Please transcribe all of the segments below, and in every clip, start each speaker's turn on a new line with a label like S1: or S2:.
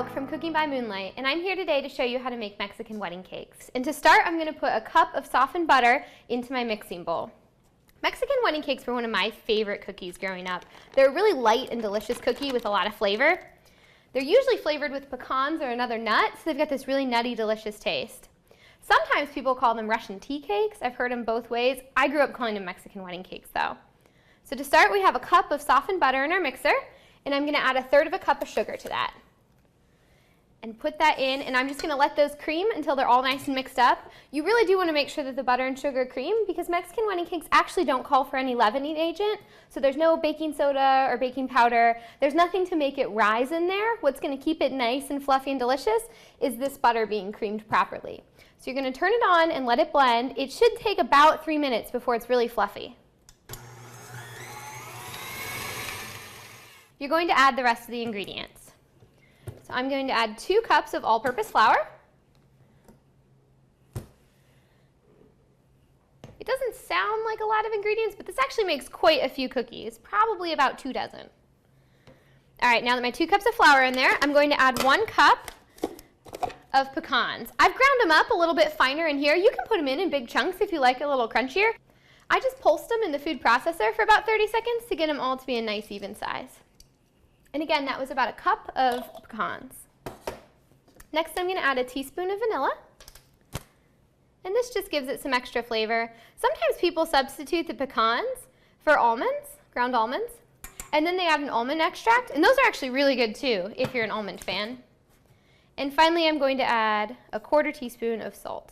S1: Hauk from Cooking by Moonlight, and I'm here today to show you how to make Mexican wedding cakes. And to start, I'm going to put a cup of softened butter into my mixing bowl. Mexican wedding cakes were one of my favorite cookies growing up. They're a really light and delicious cookie with a lot of flavor. They're usually flavored with pecans or another nut, so they've got this really nutty, delicious taste. Sometimes people call them Russian tea cakes. I've heard them both ways. I grew up calling them Mexican wedding cakes though. So to start, we have a cup of softened butter in our mixer, and I'm going to add 1/3 cup of sugar to that. And put that in, and I'm just going to let those cream until they're all nice and mixed up. You really do want to make sure that the butter and sugar cream, because Mexican wedding cakes actually don't call for any leavening agent, so there's no baking soda or baking powder. There's nothing to make it rise in there. What's going to keep it nice and fluffy and delicious is this butter being creamed properly. So you're going to turn it on and let it blend. It should take about 3 minutes before it's really fluffy. You're going to add the rest of the ingredients. So I'm going to add 2 cups of all-purpose flour. It doesn't sound like a lot of ingredients, but this actually makes quite a few cookies, probably about 2 dozen. All right, now that my 2 cups of flour are in there, I'm going to add 1 cup of pecans. I've ground them up a little bit finer in here. You can put them in big chunks if you like it a little crunchier. I just pulsed them in the food processor for about 30 seconds to get them all to be a nice even size. And again, that was about 1 cup of pecans. Next, I'm going to add a teaspoon of vanilla. And this just gives it some extra flavor. Sometimes people substitute the pecans for almonds, ground almonds, and then they add an almond extract. And those are actually really good too, if you're an almond fan. And finally, I'm going to add 1/4 teaspoon of salt.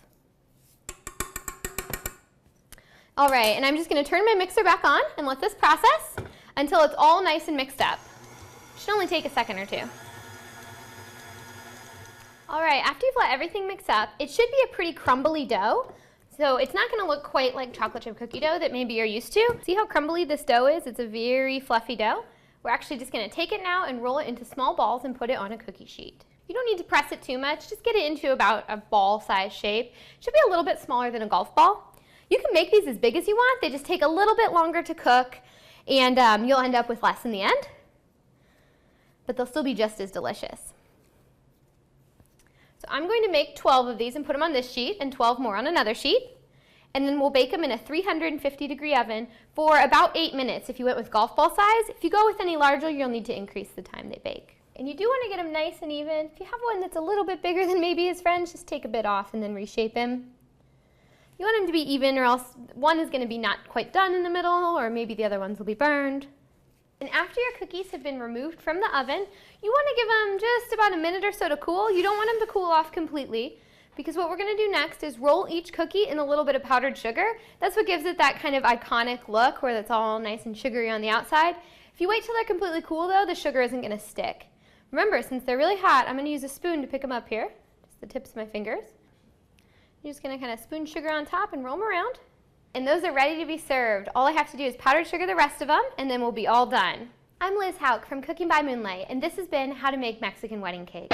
S1: All right, and I'm just going to turn my mixer back on and let this process until it's all nice and mixed up. Should only take a second or 2. All right, after you've let everything mix up, it should be a pretty crumbly dough. So it's not going to look quite like chocolate chip cookie dough that maybe you're used to. See how crumbly this dough is? It's a very fluffy dough. We're actually just going to take it now and roll it into small balls and put it on a cookie sheet. You don't need to press it too much. Just get it into about a ball-sized shape. It should be a little bit smaller than a golf ball. You can make these as big as you want. They just take a little bit longer to cook, and you'll end up with less in the end. But they'll still be just as delicious. So I'm going to make 12 of these and put them on this sheet and 12 more on another sheet. And then we'll bake them in a 350-degree oven for about 8 minutes if you went with golf ball size. If you go with any larger, you'll need to increase the time they bake. And you do want to get them nice and even. If you have one that's a little bit bigger than maybe his friend's, just take a bit off and then reshape him. You want them to be even, or else one is going to be not quite done in the middle, or maybe the other ones will be burned. And after your cookies have been removed from the oven, you want to give them just about a minute or so to cool. You don't want them to cool off completely, because what we're going to do next is roll each cookie in a little bit of powdered sugar. That's what gives it that kind of iconic look where it's all nice and sugary on the outside. If you wait till they're completely cool though, the sugar isn't going to stick. Remember, since they're really hot, I'm going to use a spoon to pick them up here, just the tips of my fingers. You're just going to kind of spoon sugar on top and roll them around. And those are ready to be served. All I have to do is powdered sugar the rest of them, and then we'll be all done. I'm Liz Hauk from Cooking by Moonlight, and this has been How to Make Mexican Wedding Cakes.